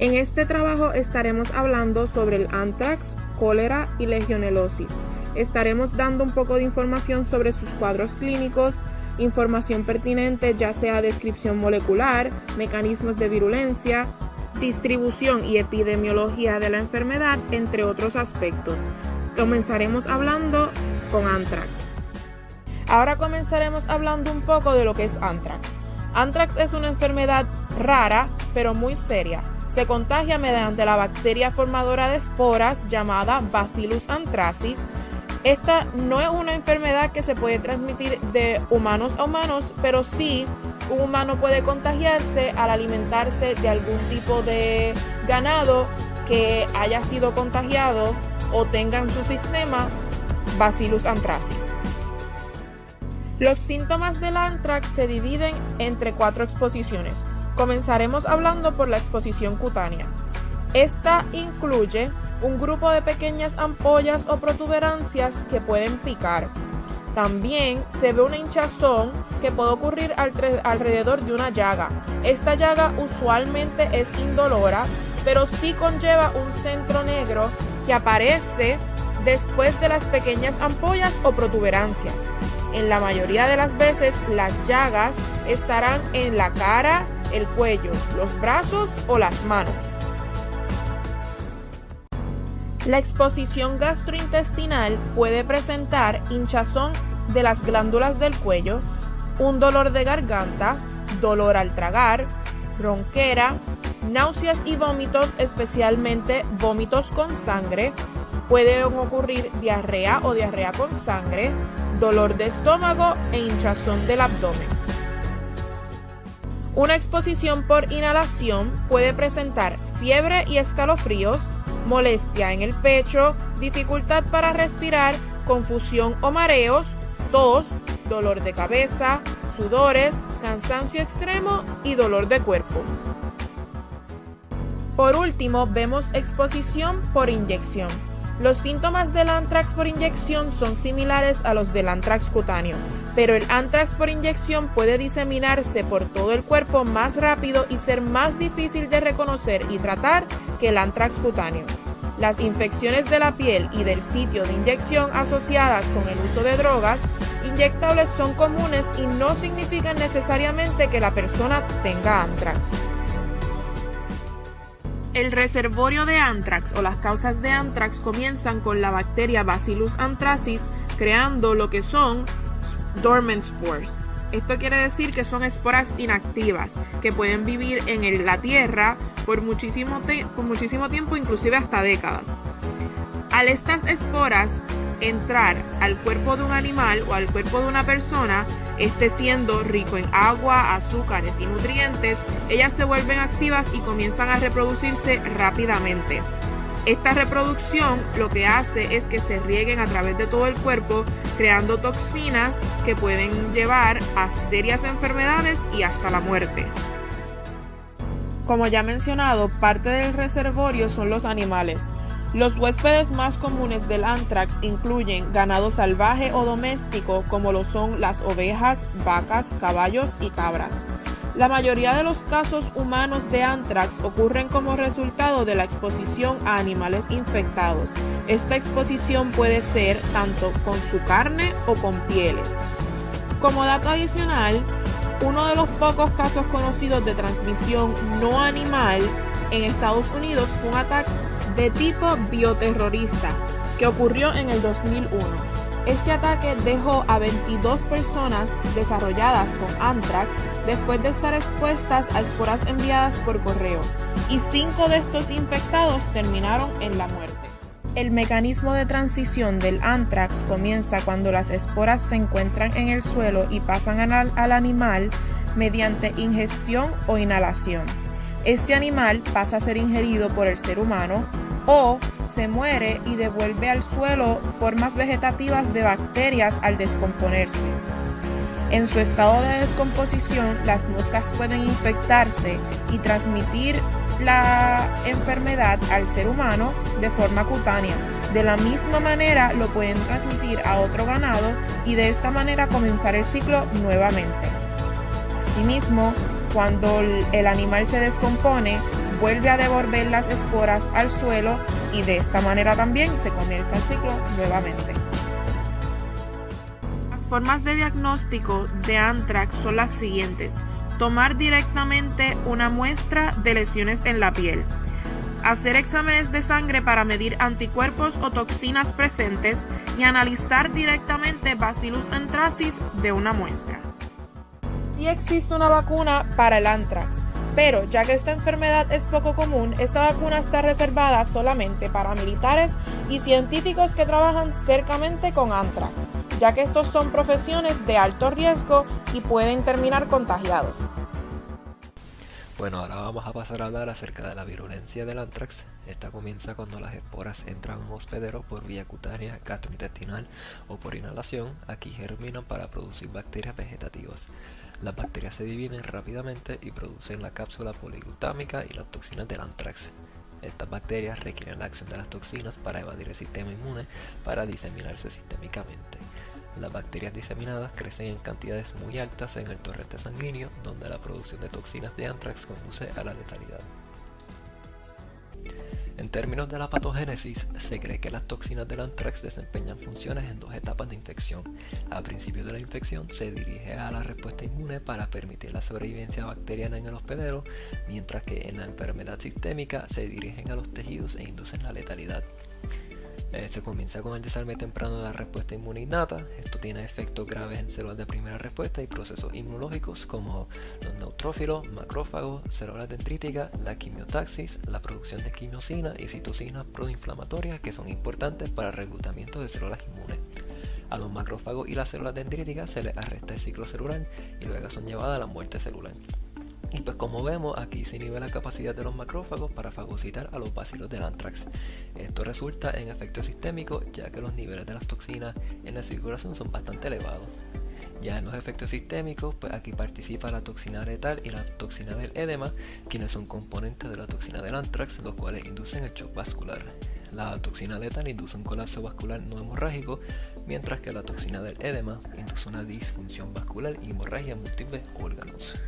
En este trabajo estaremos hablando sobre el anthrax, cólera y legionelosis. Estaremos dando un poco de información sobre sus cuadros clínicos, información pertinente ya sea descripción molecular, mecanismos de virulencia, distribución y epidemiología de la enfermedad, entre otros aspectos. Comenzaremos hablando con anthrax. Ahora comenzaremos hablando un poco de lo que es anthrax. Anthrax es una enfermedad rara, pero muy seria. Se contagia mediante la bacteria formadora de esporas llamada Bacillus anthracis. Esta no es una enfermedad que se puede transmitir de humanos a humanos, pero sí un humano puede contagiarse al alimentarse de algún tipo de ganado que haya sido contagiado o tenga en su sistema Bacillus anthracis. Los síntomas del anthrax se dividen entre 4 exposiciones. Comenzaremos hablando por la exposición cutánea. Esta incluye un grupo de pequeñas ampollas o protuberancias que pueden picar. También se ve una hinchazón que puede ocurrir alrededor de una llaga. Esta llaga usualmente es indolora, pero sí conlleva un centro negro que aparece después de las pequeñas ampollas o protuberancias. En la mayoría de las veces, las llagas estarán en la cara, el cuello, los brazos o las manos. La exposición gastrointestinal puede presentar hinchazón de las glándulas del cuello, un dolor de garganta, dolor al tragar, ronquera, náuseas y vómitos, especialmente vómitos con sangre. Pueden ocurrir diarrea o diarrea con sangre, dolor de estómago e hinchazón del abdomen. Una exposición por inhalación puede presentar fiebre y escalofríos, molestia en el pecho, dificultad para respirar, confusión o mareos, tos, dolor de cabeza, sudores, cansancio extremo y dolor de cuerpo. Por último, vemos exposición por inyección. Los síntomas del anthrax por inyección son similares a los del anthrax cutáneo, pero el anthrax por inyección puede diseminarse por todo el cuerpo más rápido y ser más difícil de reconocer y tratar que el anthrax cutáneo. Las infecciones de la piel y del sitio de inyección asociadas con el uso de drogas inyectables son comunes y no significan necesariamente que la persona tenga anthrax. El reservorio de anthrax o las causas de anthrax comienzan con la bacteria Bacillus anthracis creando lo que son dormant spores. Esto quiere decir que son esporas inactivas que pueden vivir en la tierra por muchísimo tiempo, inclusive hasta décadas. Al estas esporas entrar al cuerpo de un animal o al cuerpo de una persona, siendo rico en agua, azúcares y nutrientes, ellas se vuelven activas y comienzan a reproducirse rápidamente. Esta reproducción lo que hace es que se rieguen a través de todo el cuerpo, creando toxinas que pueden llevar a serias enfermedades y hasta la muerte. Como ya mencionado, parte del reservorio son los animales. Los huéspedes más comunes del anthrax incluyen ganado salvaje o doméstico, como lo son las ovejas, vacas, caballos y cabras. La mayoría de los casos humanos de anthrax ocurren como resultado de la exposición a animales infectados. Esta exposición puede ser tanto con su carne o con pieles. Como dato adicional, uno de los pocos casos conocidos de transmisión no animal en Estados Unidos fue un ataque de tipo bioterrorista que ocurrió en el 2001. Este ataque dejó a 22 personas desarrolladas con anthrax después de estar expuestas a esporas enviadas por correo, y 5 de estos infectados terminaron en la muerte. El mecanismo de transición del anthrax comienza cuando las esporas se encuentran en el suelo y pasan al animal mediante ingestión o inhalación. Este animal pasa a ser ingerido por el ser humano o se muere y devuelve al suelo formas vegetativas de bacterias al descomponerse. En su estado de descomposición, las moscas pueden infectarse y transmitir la enfermedad al ser humano de forma cutánea. De la misma manera lo pueden transmitir a otro ganado y de esta manera comenzar el ciclo nuevamente. Asimismo, cuando el animal se descompone, vuelve a devolver las esporas al suelo y de esta manera también se comienza el ciclo nuevamente. Las formas de diagnóstico de anthrax son las siguientes: tomar directamente una muestra de lesiones en la piel, hacer exámenes de sangre para medir anticuerpos o toxinas presentes y analizar directamente Bacillus anthracis de una muestra. Sí existe una vacuna para el anthrax, pero ya que esta enfermedad es poco común, esta vacuna está reservada solamente para militares y científicos que trabajan cercamente con anthrax, ya que estos son profesiones de alto riesgo y pueden terminar contagiados. Bueno, ahora vamos a pasar a hablar acerca de la virulencia del anthrax. Esta comienza cuando las esporas entran a un hospedero por vía cutánea, gastrointestinal o por inhalación. Aquí germinan para producir bacterias vegetativas. Las bacterias se dividen rápidamente y producen la cápsula poliglutámica y las toxinas del anthrax. Estas bacterias requieren la acción de las toxinas para evadir el sistema inmune para diseminarse sistémicamente. Las bacterias diseminadas crecen en cantidades muy altas en el torrente sanguíneo, donde la producción de toxinas de anthrax conduce a la letalidad. En términos de la patogénesis, se cree que las toxinas del anthrax desempeñan funciones en dos etapas de infección. Al principio de la infección se dirige a la respuesta inmune para permitir la sobrevivencia bacteriana en el hospedero, mientras que en la enfermedad sistémica se dirigen a los tejidos e inducen la letalidad. Se comienza con el desarme temprano de la respuesta inmune innata. Esto tiene efectos graves en células de primera respuesta y procesos inmunológicos como los neutrófilos, macrófagos, células dendríticas, la quimiotaxis, la producción de quimiosina y citocinas proinflamatorias que son importantes para el reclutamiento de células inmunes. A los macrófagos y las células dendríticas se les arresta el ciclo celular y luego son llevadas a la muerte celular. Y pues como vemos, aquí se inhibe la capacidad de los macrófagos para fagocitar a los bacilos del anthrax. Esto resulta en efectos sistémicos, ya que los niveles de las toxinas en la circulación son bastante elevados. Ya en los efectos sistémicos, pues aquí participa la toxina letal y la toxina del edema, quienes son componentes de la toxina del anthrax, los cuales inducen el shock vascular. La toxina letal induce un colapso vascular no hemorrágico, mientras que la toxina del edema induce una disfunción vascular y hemorragia en múltiples órganos.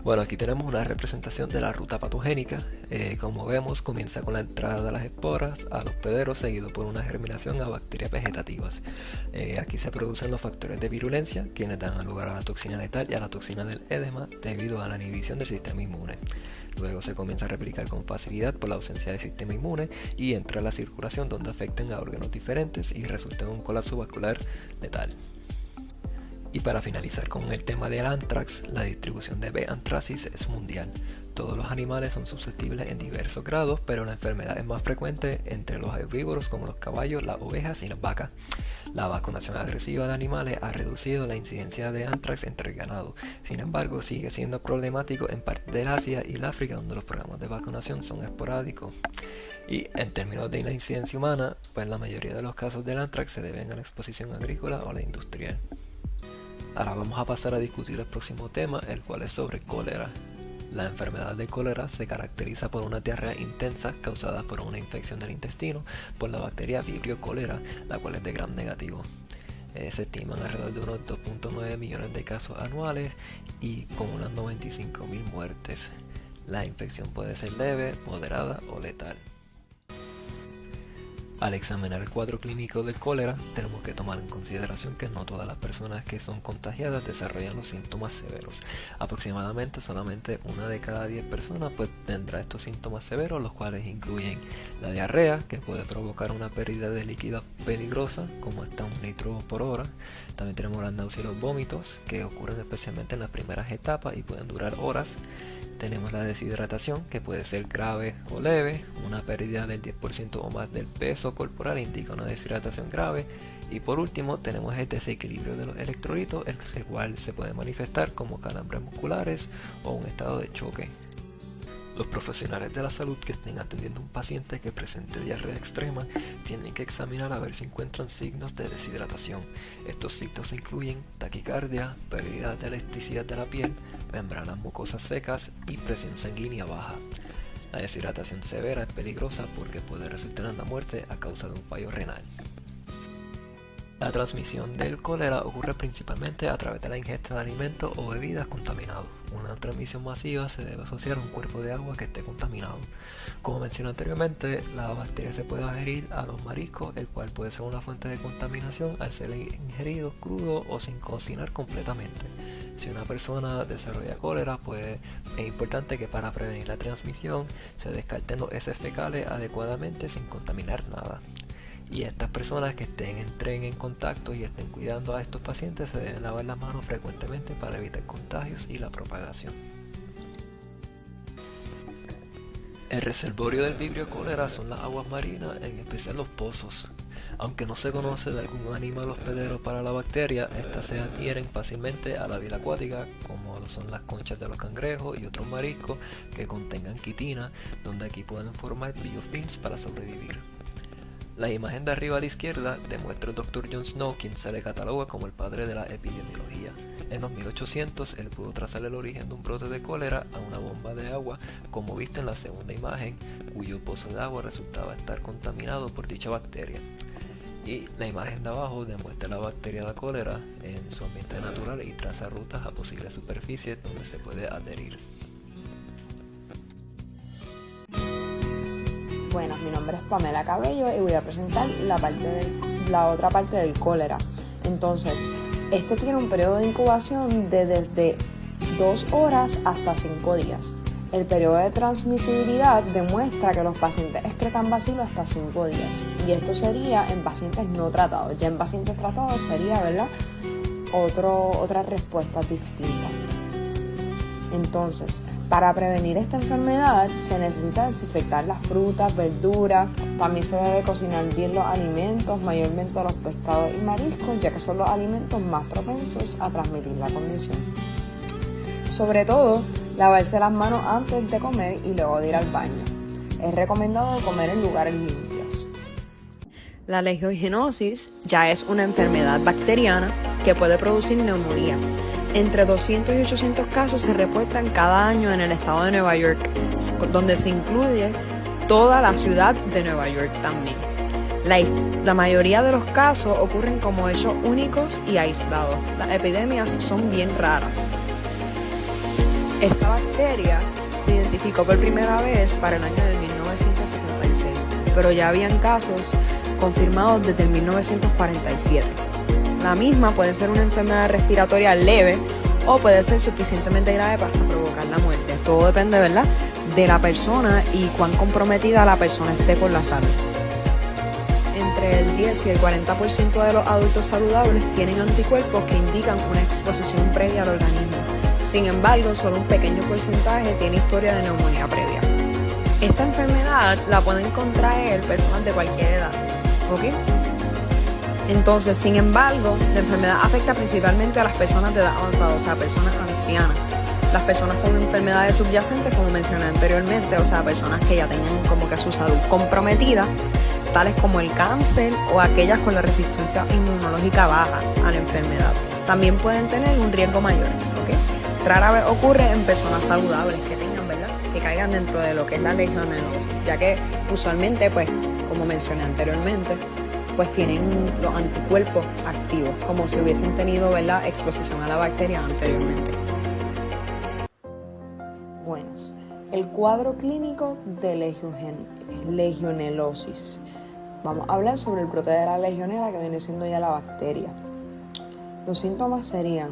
Bueno, aquí tenemos una representación de la ruta patogénica. Como vemos, comienza con la entrada de las esporas al hospedero, seguido por una germinación a bacterias vegetativas. Aquí se producen los factores de virulencia, quienes dan lugar a la toxina letal y a la toxina del edema debido a la inhibición del sistema inmune. Luego se comienza a replicar con facilidad por la ausencia del sistema inmune y entra a la circulación, donde afectan a órganos diferentes y resulta en un colapso vascular letal. Y para finalizar con el tema del anthrax, la distribución de B. anthracis es mundial. Todos los animales son susceptibles en diversos grados, pero la enfermedad es más frecuente entre los herbívoros como los caballos, las ovejas y las vacas. La vacunación agresiva de animales ha reducido la incidencia de anthrax entre el ganado. Sin embargo, sigue siendo problemático en partes del Asia y el África, donde los programas de vacunación son esporádicos. Y en términos de la incidencia humana, pues la mayoría de los casos del anthrax se deben a la exposición agrícola o la industrial. Ahora vamos a pasar a discutir el próximo tema, el cual es sobre cólera. La enfermedad de cólera se caracteriza por una diarrea intensa causada por una infección del intestino por la bacteria Vibrio cholera, la cual es de gram negativo. Se estiman alrededor de unos 2.9 millones de casos anuales y con unas 95.000 muertes. La infección puede ser leve, moderada o letal. Al examinar el cuadro clínico del cólera, tenemos que tomar en consideración que no todas las personas que son contagiadas desarrollan los síntomas severos. Aproximadamente solamente una de cada 10 personas pues tendrá estos síntomas severos, los cuales incluyen la diarrea, que puede provocar una pérdida de líquido peligrosa, como hasta 1 litro por hora. También tenemos las náuseas y los vómitos, que ocurren especialmente en las primeras etapas y pueden durar horas. Tenemos la deshidratación, que puede ser grave o leve. Una pérdida del 10% o más del peso corporal indica una deshidratación grave. Y por último tenemos el desequilibrio de los electrolitos, el cual se puede manifestar como calambres musculares o un estado de choque. Los profesionales de la salud que estén atendiendo a un paciente que presente diarrea extrema tienen que examinar a ver si encuentran signos de deshidratación. Estos signos incluyen taquicardia, pérdida de elasticidad de la piel, membranas mucosas secas y presión sanguínea baja. La deshidratación severa es peligrosa porque puede resultar en la muerte a causa de un fallo renal. La transmisión del cólera ocurre principalmente a través de la ingesta de alimentos o bebidas contaminados. Una transmisión masiva se debe asociar a un cuerpo de agua que esté contaminado. Como mencioné anteriormente, la bacteria se puede adherir a los mariscos, el cual puede ser una fuente de contaminación al ser ingerido crudo o sin cocinar completamente. Si una persona desarrolla cólera, pues es importante que para prevenir la transmisión se descarten los heces fecales adecuadamente sin contaminar nada. Y estas personas que entren en contacto y estén cuidando a estos pacientes se deben lavar las manos frecuentemente para evitar contagios y la propagación. El reservorio del vibrio cólera son las aguas marinas, en especial los pozos. Aunque no se conoce de algún animal hospedero para la bacteria, estas se adhieren fácilmente a la vida acuática, como lo son las conchas de los cangrejos y otros mariscos que contengan quitina, donde aquí pueden formar biofilms para sobrevivir. La imagen de arriba a la izquierda demuestra al Dr. John Snow, quien se le cataloga como el padre de la epidemiología. En los 1800 él pudo trazar el origen de un brote de cólera a una bomba de agua, como visto en la segunda imagen, cuyo pozo de agua resultaba estar contaminado por dicha bacteria. Y la imagen de abajo demuestra la bacteria de cólera en su ambiente natural y traza rutas a posibles superficies donde se puede adherir. Buenas, mi nombre es Pamela Cabello y voy a presentar la otra parte del cólera. Entonces, este tiene un periodo de incubación de desde 2 horas hasta 5 días. El periodo de transmisibilidad demuestra que los pacientes excretan bacilo hasta 5 días. Y esto sería en pacientes no tratados. Ya en pacientes tratados sería, ¿verdad?, otra respuesta distinta. Entonces, para prevenir esta enfermedad se necesita desinfectar las frutas, verduras, también se debe cocinar bien los alimentos, mayormente los pescados y mariscos, ya que son los alimentos más propensos a transmitir la condición. Sobre todo, lavarse las manos antes de comer y luego de ir al baño. Es recomendado comer en lugares limpios. La legionenosis ya es una enfermedad bacteriana que puede producir neumonía. Entre 200 y 800 casos se reportan cada año en el estado de Nueva York, donde se incluye toda la ciudad de Nueva York también. La mayoría de los casos ocurren como hechos únicos y aislados. Las epidemias son bien raras. Esta bacteria se identificó por primera vez para el año de 1976, pero ya habían casos confirmados desde el 1947. La misma puede ser una enfermedad respiratoria leve o puede ser suficientemente grave para provocar la muerte. Todo depende, ¿verdad?, de la persona y cuán comprometida la persona esté con la salud. Entre el 10 y el 40% de los adultos saludables tienen anticuerpos que indican una exposición previa al organismo. Sin embargo, solo un pequeño porcentaje tiene historia de neumonía previa. Esta enfermedad la pueden contraer personas de cualquier edad, ¿ok? Entonces, sin embargo, la enfermedad afecta principalmente a las personas de edad avanzada, o sea, personas ancianas. Las personas con enfermedades subyacentes, como mencioné anteriormente, o sea, personas que ya tengan como que su salud comprometida, tales como el cáncer o aquellas con la resistencia inmunológica baja a la enfermedad. También pueden tener un riesgo mayor, ¿ok? Rara vez ocurre en personas saludables que tengan, ¿verdad?, que caigan dentro de lo que es la legionenosis, ya que usualmente, pues, como mencioné anteriormente, pues tienen los anticuerpos activos, como si hubiesen tenido, ¿verdad?, exposición a la bacteria anteriormente. Buenas. El cuadro clínico de legionelosis. Vamos a hablar sobre el brote de la legionela, que viene siendo ya la bacteria. Los síntomas serían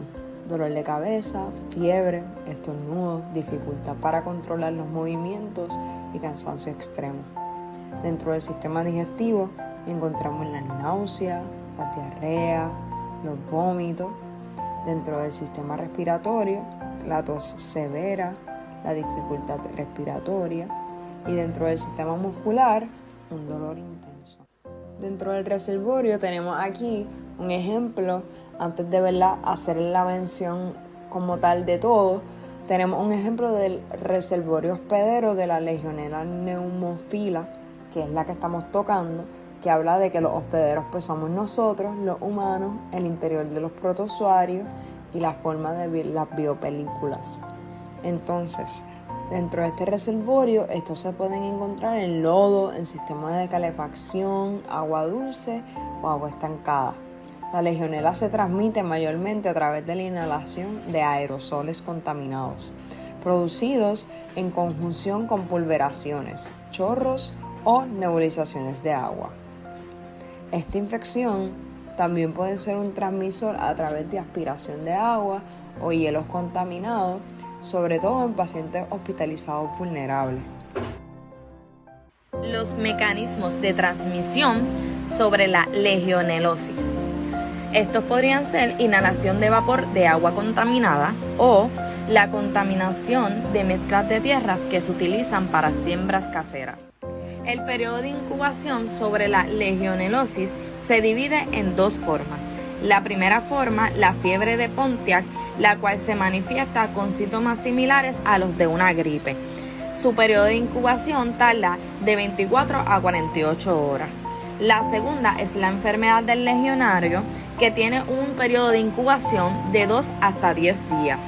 dolor de cabeza, fiebre, estornudos, dificultad para controlar los movimientos y cansancio extremo. Dentro del sistema digestivo encontramos la náusea, la diarrea, los vómitos. Dentro del sistema respiratorio, la tos severa, la dificultad respiratoria. Y dentro del sistema muscular, un dolor intenso. Dentro del reservorio tenemos aquí un ejemplo, antes de, ¿verdad?, hacer la mención como tal de todo, tenemos un ejemplo del reservorio hospedero de la Legionella pneumophila, que es la que estamos tocando, que habla de que los hospederos pues somos nosotros, los humanos, el interior de los protozoarios y la forma de las biopelículas. Entonces, dentro de este reservorio, estos se pueden encontrar en lodo, en sistemas de calefacción, agua dulce o agua estancada. La legionela se transmite mayormente a través de la inhalación de aerosoles contaminados, producidos en conjunción con pulveraciones, chorros o nebulizaciones de agua. Esta infección también puede ser un transmisor a través de aspiración de agua o hielos contaminados, sobre todo en pacientes hospitalizados vulnerables. Los mecanismos de transmisión sobre la legionelosis. Estos podrían ser inhalación de vapor de agua contaminada o la contaminación de mezclas de tierras que se utilizan para siembras caseras. El periodo de incubación sobre la legionelosis se divide en dos formas. La primera forma, la fiebre de Pontiac, la cual se manifiesta con síntomas similares a los de una gripe. Su periodo de incubación tarda de 24 a 48 horas. La segunda es la enfermedad del legionario, que tiene un periodo de incubación de 2 hasta 10 días.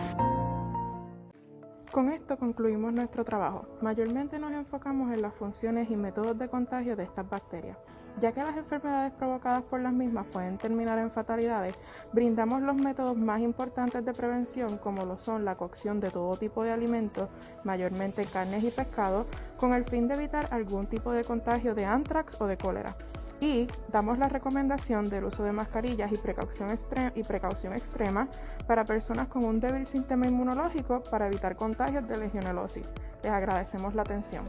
Con esto concluimos nuestro trabajo. Mayormente nos enfocamos en las funciones y métodos de contagio de estas bacterias. Ya que las enfermedades provocadas por las mismas pueden terminar en fatalidades, brindamos los métodos más importantes de prevención, como lo son la cocción de todo tipo de alimentos, mayormente carnes y pescados, con el fin de evitar algún tipo de contagio de anthrax o de cólera. Y damos la recomendación del uso de mascarillas y precaución extrema para personas con un débil sistema inmunológico para evitar contagios de legionelosis. Les agradecemos la atención.